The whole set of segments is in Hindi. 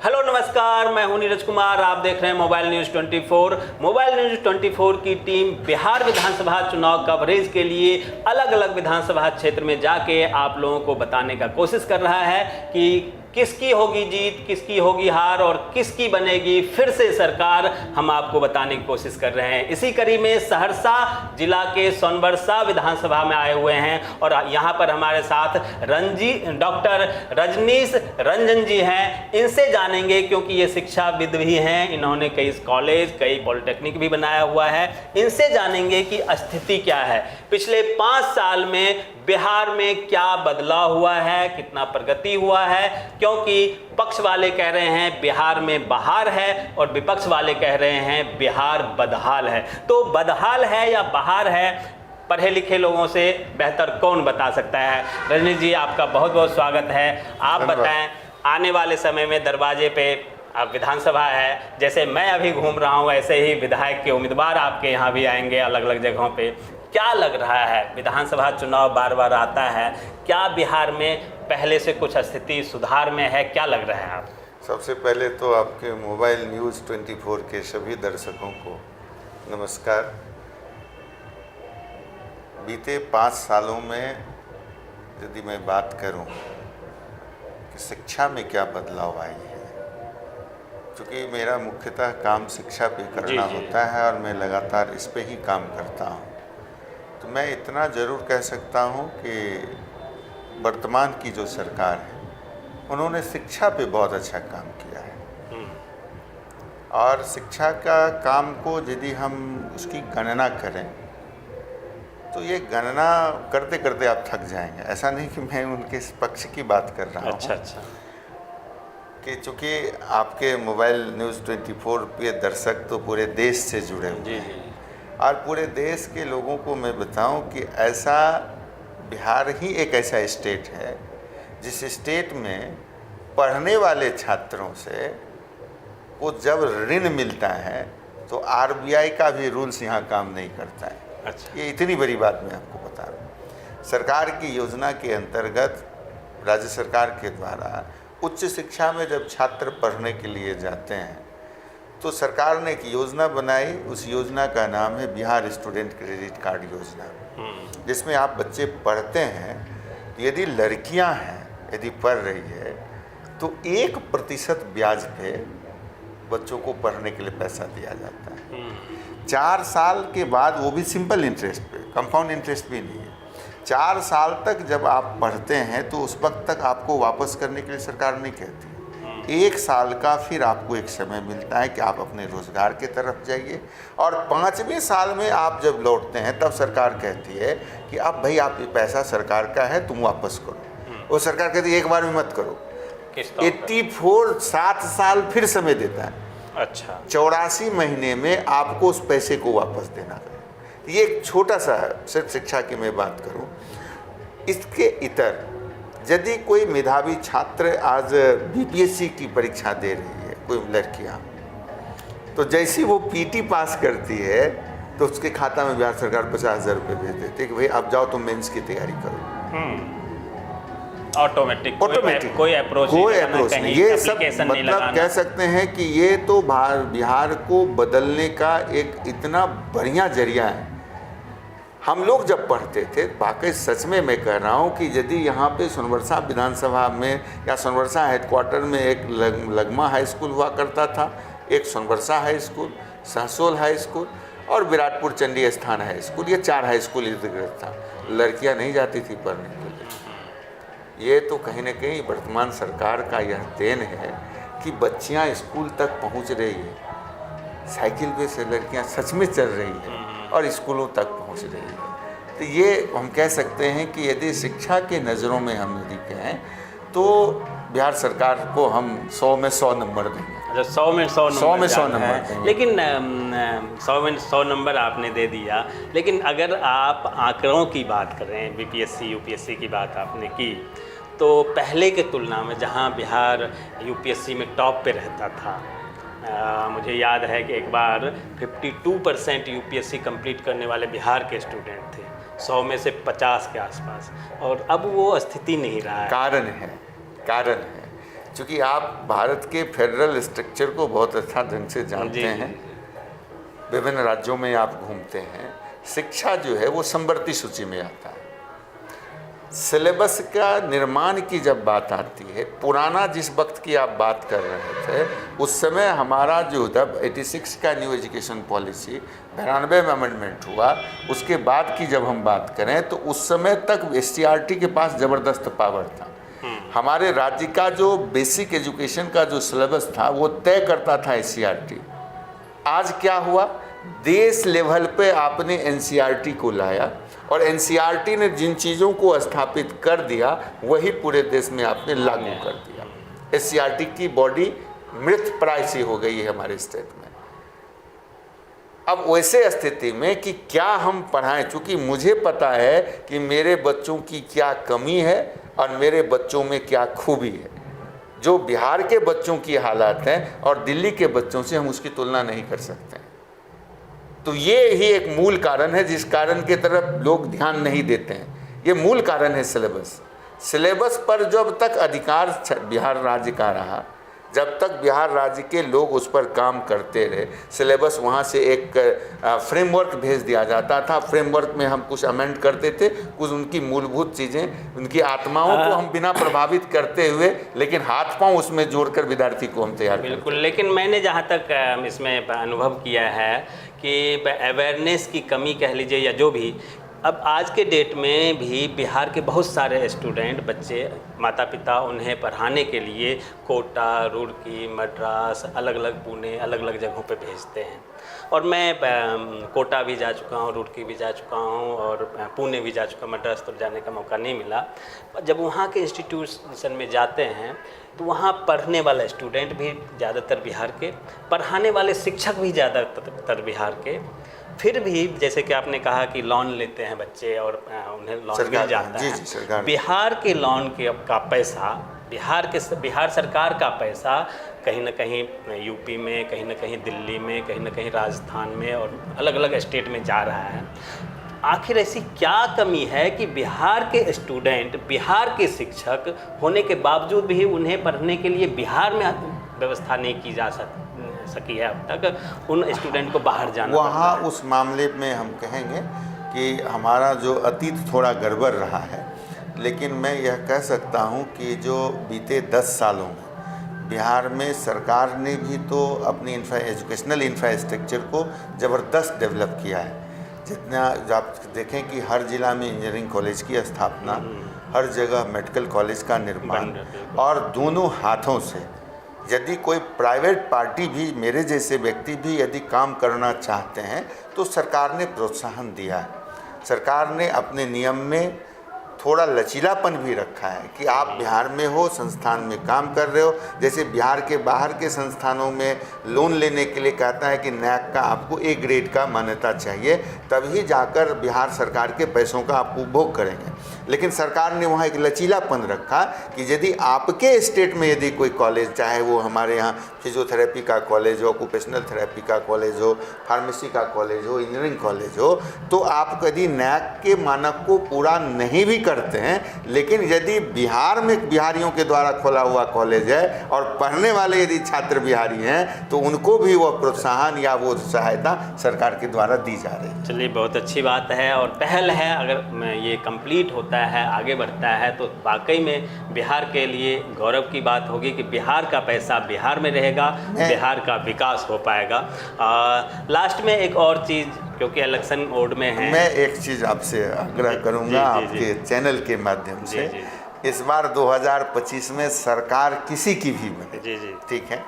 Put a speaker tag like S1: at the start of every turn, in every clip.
S1: हेलो नमस्कार, मैं हूं नीरज कुमार। आप देख रहे हैं मोबाइल न्यूज़ 24। मोबाइल न्यूज़ 24 की टीम बिहार विधानसभा चुनाव कवरेज के लिए अलग अलग विधानसभा क्षेत्र में जाके आप लोगों को बताने का कोशिश कर रहा है कि किसकी होगी जीत, किसकी होगी हार और किसकी बनेगी फिर से सरकार, हम आपको बताने की कोशिश कर रहे हैं। इसी कड़ी में सहरसा जिला के सोनबरसा विधानसभा में आए हुए हैं और यहाँ पर हमारे साथ डॉक्टर रजनीश रंजन जी हैं। इनसे जानेंगे, क्योंकि ये शिक्षाविद भी हैं, इन्होंने कई कॉलेज, कई पॉलिटेक्निक भी बनाया हुआ है। इनसे जानेंगे कि स्थिति क्या है, पिछले 5 साल में बिहार में क्या बदलाव हुआ है, कितना प्रगति हुआ है, क्योंकि पक्ष वाले कह रहे हैं बिहार में बहार है और विपक्ष वाले कह रहे हैं बिहार बदहाल है। तो बदहाल है या बहार है, पढ़े लिखे लोगों से बेहतर कौन बता सकता है। रजनीश जी, आपका बहुत बहुत स्वागत है। आप बताएं, आने वाले समय में दरवाजे पे अब विधानसभा है, जैसे मैं अभी घूम रहा हूँ ऐसे ही विधायक के उम्मीदवार आपके यहाँ भी आएंगे अलग अलग जगहों पे। क्या लग रहा है, विधानसभा चुनाव बार बार आता है, क्या बिहार में पहले से कुछ स्थिति सुधार में है, क्या लग रहा है आप?
S2: सबसे पहले तो आपके मोबाइल न्यूज़ 24 के सभी दर्शकों को नमस्कार। बीते 5 सालों में यदि मैं बात करूं कि शिक्षा में क्या बदलाव आई है, क्योंकि मेरा मुख्यतः काम शिक्षा पे करना होता है और मैं लगातार इस पे ही काम करता हूं, तो मैं इतना ज़रूर कह सकता हूं कि वर्तमान की जो सरकार है उन्होंने शिक्षा पे बहुत अच्छा काम किया है। और शिक्षा का काम को यदि हम उसकी गणना करें तो ये गणना करते करते आप थक जाएंगे। ऐसा नहीं कि मैं उनके पक्ष की बात कर रहा हूँ।
S1: अच्छा।
S2: कि चूँकि आपके मोबाइल न्यूज़ 24 पे दर्शक तो पूरे देश से जुड़े हुए हैं और पूरे देश के लोगों को मैं बताऊं कि ऐसा बिहार ही एक ऐसा स्टेट है जिस स्टेट में पढ़ने वाले छात्रों से को जब ऋण मिलता है तो आरबीआई का भी रूल्स यहाँ काम नहीं करता है।
S1: अच्छा।
S2: ये इतनी बड़ी बात मैं आपको बता रहा हूँ। सरकार की योजना के अंतर्गत राज्य सरकार के द्वारा उच्च शिक्षा में जब छात्र पढ़ने के लिए जाते हैं तो सरकार ने एक योजना बनाई। उस योजना का नाम है बिहार स्टूडेंट क्रेडिट कार्ड योजना, जिसमें आप बच्चे पढ़ते हैं, यदि लड़कियां हैं, यदि पढ़ रही है तो 1% ब्याज पे बच्चों को पढ़ने के लिए पैसा दिया जाता है। 4 साल के बाद, वो भी सिंपल इंटरेस्ट पे, कंपाउंड इंटरेस्ट भी नहीं है। 4 साल तक जब आप पढ़ते हैं तो उस वक्त तक आपको वापस करने के लिए सरकार नहीं कहती। 1 साल का फिर आपको एक समय मिलता है कि आप अपने रोजगार की तरफ जाइए और 5वें साल में आप जब लौटते हैं तब सरकार कहती है कि अब भाई आप ये पैसा सरकार का है, तुम वापस करो। वो सरकार कहती है एक बार में मत करो, 84 7 साल फिर समय देता है।
S1: अच्छा।
S2: 84 महीने में आपको उस पैसे को वापस देना है। ये एक छोटा सा है, सिर्फ शिक्षा की मैं बात करूं। इसके इतर यदि कोई मेधावी छात्र आज बीपीएससी की परीक्षा दे रही है, कोई लड़कियां, तो जैसी वो पीटी पास करती है तो उसके खाता में बिहार सरकार 50,000 रुपये भेज देती है कि भाई अब जाओ तुम मेंस की तैयारी करो।
S1: ऑटोमेटिक कोई अप्रोच नहीं,
S2: ये सब मतलब कह सकते हैं कि ये तो बिहार को बदलने का एक इतना बढ़िया जरिया है। हम लोग जब पढ़ते थे, वाकई सच में मैं कह रहा हूँ कि यदि यहाँ पे सोनबरसा विधानसभा में या सोनबरसा हेडक्वार्टर में एक लगमा हाई स्कूल हुआ करता था, एक Sonbarsa high school, Sahsol high school और विराटपुर चंडी स्थान हाई स्कूल, ये 4 हाई स्कूल इर्द गिर्द था। लड़कियाँ नहीं जाती थी पढ़ने के लिए। ये तो कहीं ना कहीं वर्तमान सरकार का यह देन है कि बच्चियाँ स्कूल तक पहुँच रही है, साइकिल पे से लड़कियाँ सच में चल रही है और स्कूलों तक पहुंच रही है। तो ये हम कह सकते हैं कि यदि शिक्षा के नज़रों में हम यदि कहें तो बिहार सरकार को हम 100 में 100 नंबर देंगे।
S1: अच्छा, 100 में 100
S2: नंबर देंगे।
S1: लेकिन 100 में 100 नंबर आपने दे दिया, लेकिन अगर आप आंकड़ों की बात करें, बीपीएससी यूपीएससी की बात आपने की, तो पहले के तुलना में जहां बिहार यूपीएससी में टॉप पे रहता था, मुझे याद है कि एक बार 52% यूपीएससी कंप्लीट करने वाले बिहार के स्टूडेंट थे, 100 में से 50 के आसपास, और अब वो स्थिति नहीं रहा है।
S2: कारण है क्योंकि आप भारत के फेडरल स्ट्रक्चर को बहुत अच्छा ढंग से जानते हैं, विभिन्न राज्यों में आप घूमते हैं, शिक्षा जो है वो समवर्ती सूची में आता है। सिलेबस का निर्माण की जब बात आती है, पुराना जिस वक्त की आप बात कर रहे थे, उस समय हमारा जो तब 86 का न्यू एजुकेशन पॉलिसी 92 में अमेंडमेंट हुआ, उसके बाद की जब हम बात करें तो उस समय तक SCERT के पास ज़बरदस्त पावर था। हमारे राज्य का जो बेसिक एजुकेशन का जो सिलेबस था वो तय करता था SCERT। आज क्या हुआ, देश लेवल पे आपने NCERT को लाया और NCERT ने जिन चीज़ों को स्थापित कर दिया वही पूरे देश में आपने लागू कर दिया। SCERT की बॉडी मृत प्राय सी हो गई है हमारे स्टेट में। अब वैसे स्थिति में कि क्या हम पढ़ाएं, चूँकि मुझे पता है कि मेरे बच्चों की क्या कमी है और मेरे बच्चों में क्या खूबी है। जो बिहार के बच्चों की हालात हैं और दिल्ली के बच्चों से हम उसकी तुलना नहीं कर सकते हैं। तो ये ही एक मूल कारण है जिस कारण के तरफ लोग ध्यान नहीं देते हैं। ये मूल कारण है सिलेबस पर जब तक अधिकार बिहार राज्य का रहा, जब तक बिहार राज्य के लोग उस पर काम करते रहे, सिलेबस वहाँ से एक फ्रेमवर्क भेज दिया जाता था। फ्रेमवर्क में हम कुछ अमेंड करते थे, कुछ उनकी मूलभूत चीज़ें, उनकी आत्माओं को हम बिना प्रभावित करते हुए, लेकिन हाथ पांव उसमें जोड़कर विद्यार्थी को हम तैयार करते।
S1: बिल्कुल, लेकिन मैंने जहाँ तक इसमें अनुभव किया है कि अवेयरनेस की कमी कह लीजिए या जो भी, अब आज के डेट में भी बिहार के बहुत सारे स्टूडेंट बच्चे, माता पिता उन्हें पढ़ाने के लिए कोटा, रुड़की, मद्रास, अलग अलग पुणे, अलग अलग जगहों पे भेजते हैं। और मैं कोटा भी जा चुका हूँ, रुड़की भी जा चुका हूँ और पुणे भी जा चुका, मद्रास तो जाने का मौका नहीं मिला। जब वहाँ के इंस्टीट्यूशन में जाते हैं तो वहाँ पढ़ने वाला स्टूडेंट भी ज़्यादातर बिहार के, पढ़ाने वाले शिक्षक भी ज़्यादातर बिहार के। फिर भी जैसे कि आपने कहा कि लोन लेते हैं बच्चे और उन्हें लोन मिल जाता है। बिहार के लोन का पैसा, बिहार सरकार का पैसा कहीं ना कहीं यूपी में, कहीं ना कहीं दिल्ली में, कहीं ना कहीं राजस्थान में और अलग अलग स्टेट में जा रहा है। आखिर ऐसी क्या कमी है कि बिहार के स्टूडेंट, बिहार के शिक्षक होने के बावजूद भी उन्हें पढ़ने के लिए बिहार में व्यवस्था नहीं की जा सकी है अब तक, उन स्टूडेंट को बाहर जाना
S2: वहाँ उस मामले में हम कहेंगे कि हमारा जो अतीत थोड़ा गड़बड़ रहा है। लेकिन मैं यह कह सकता हूँ कि जो बीते 10 सालों में बिहार में सरकार ने भी तो अपनी एजुकेशनल इंफ्रास्ट्रक्चर को ज़बरदस्त डेवलप किया है। जितना आप देखें कि हर ज़िला में इंजीनियरिंग कॉलेज की स्थापना, हर जगह मेडिकल कॉलेज का निर्माण, और दोनों हाथों से यदि कोई प्राइवेट पार्टी भी, मेरे जैसे व्यक्ति भी यदि काम करना चाहते हैं तो सरकार ने प्रोत्साहन दिया है। सरकार ने अपने नियम में थोड़ा लचीलापन भी रखा है कि आप बिहार में हो, संस्थान में काम कर रहे हो। जैसे बिहार के बाहर के संस्थानों में लोन लेने के लिए कहता है कि NAAC का आपको A ग्रेड का मान्यता चाहिए, तभी जाकर बिहार सरकार के पैसों का आप उपभोग करेंगे। लेकिन सरकार ने वहाँ एक लचीलापन रखा कि यदि आपके स्टेट में यदि कोई कॉलेज, चाहे वो हमारे यहाँ फिजियोथेरेपी का कॉलेज हो, ऑक्यूपेशनल थेरेपी का कॉलेज हो, फार्मेसी का कॉलेज हो, इंजीनियरिंग कॉलेज हो, तो आप यदि NAAC के मानक को पूरा नहीं भी करते हैं, लेकिन यदि बिहार में बिहारियों के द्वारा खोला हुआ कॉलेज है और पढ़ने वाले यदि छात्र बिहारी हैं तो उनको भी वो प्रोत्साहन या वो सहायता सरकार के द्वारा दी जा रही है।
S1: चलिए, बहुत अच्छी बात है और पहल है। अगर ये कंप्लीट होता है, आगे बढ़ता है, तो वाकई में बिहार के लिए गौरव की बात होगी कि बिहार का पैसा बिहार में रहेगा, बिहार का विकास हो पाएगा। लास्ट में एक और चीज़, क्योंकि इलेक्शन मोड में है, मैं
S2: एक चीज़ आपसे आग्रह करूंगा आपके चैनल के माध्यम से। इस बार 2025 में सरकार किसी की भी बने, ठीक है,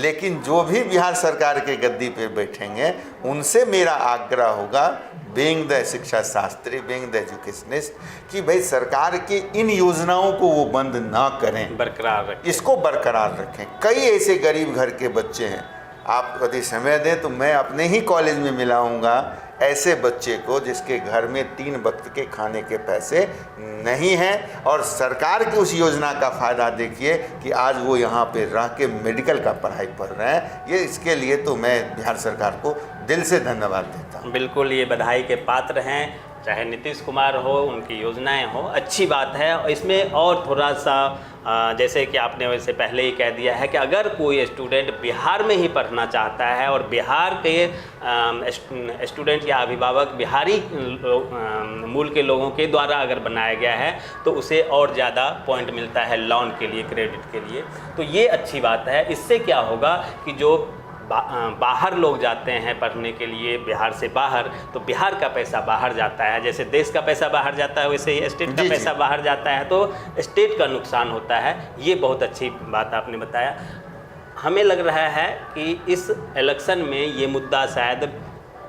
S2: लेकिन जो भी बिहार सरकार के गद्दी पे बैठेंगे उनसे मेरा आग्रह होगा, बीइंग द शिक्षा शास्त्री, बीइंग द एजुकेशनिस्ट, कि भाई सरकार की इन योजनाओं को वो बंद ना करें,
S1: बरकरार रखें,
S2: इसको बरकरार रखें। कई ऐसे गरीब घर के बच्चे हैं, आप यदि समय दें तो मैं अपने ही कॉलेज में मिलाऊंगा ऐसे बच्चे को जिसके घर में 3 वक्त के खाने के पैसे नहीं हैं, और सरकार की उस योजना का फ़ायदा देखिए कि आज वो यहाँ पे रह के मेडिकल का पढ़ाई पढ़ रहे हैं। ये इसके लिए तो मैं बिहार सरकार को दिल से धन्यवाद देता हूँ।
S1: बिल्कुल, ये बधाई के पात्र हैं। चाहे नीतीश कुमार हो, उनकी योजनाएं हो, अच्छी बात है। और इसमें और थोड़ा सा जैसे कि आपने वैसे पहले ही कह दिया है कि अगर कोई स्टूडेंट बिहार में ही पढ़ना चाहता है और बिहार के स्टूडेंट या अभिभावक बिहारी मूल के लोगों के द्वारा अगर बनाया गया है तो उसे और ज़्यादा पॉइंट मिलता है लोन के लिए, क्रेडिट के लिए। तो ये अच्छी बात है। इससे क्या होगा कि जो बाहर लोग जाते हैं पढ़ने के लिए बिहार से बाहर, तो बिहार का पैसा बाहर जाता है। जैसे देश का पैसा बाहर जाता है वैसे ही स्टेट का पैसा बाहर जाता है, तो स्टेट का नुकसान होता है। ये बहुत अच्छी बात आपने बताया। हमें लग रहा है कि इस इलेक्शन में ये मुद्दा शायद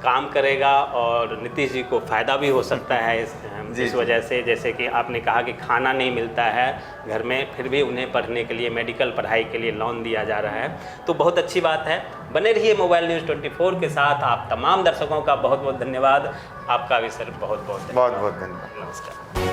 S1: काम करेगा और नीतीश जी को फ़ायदा भी हो सकता है इस वजह से। जैसे कि आपने कहा कि खाना नहीं मिलता है घर में, फिर भी उन्हें पढ़ने के लिए, मेडिकल पढ़ाई के लिए लोन दिया जा रहा है, तो बहुत अच्छी बात है। बने रहिए मोबाइल न्यूज़ 24 के साथ। आप तमाम दर्शकों का बहुत बहुत धन्यवाद। आपका भी सर बहुत बहुत
S2: धन्यवाद।
S1: नमस्कार।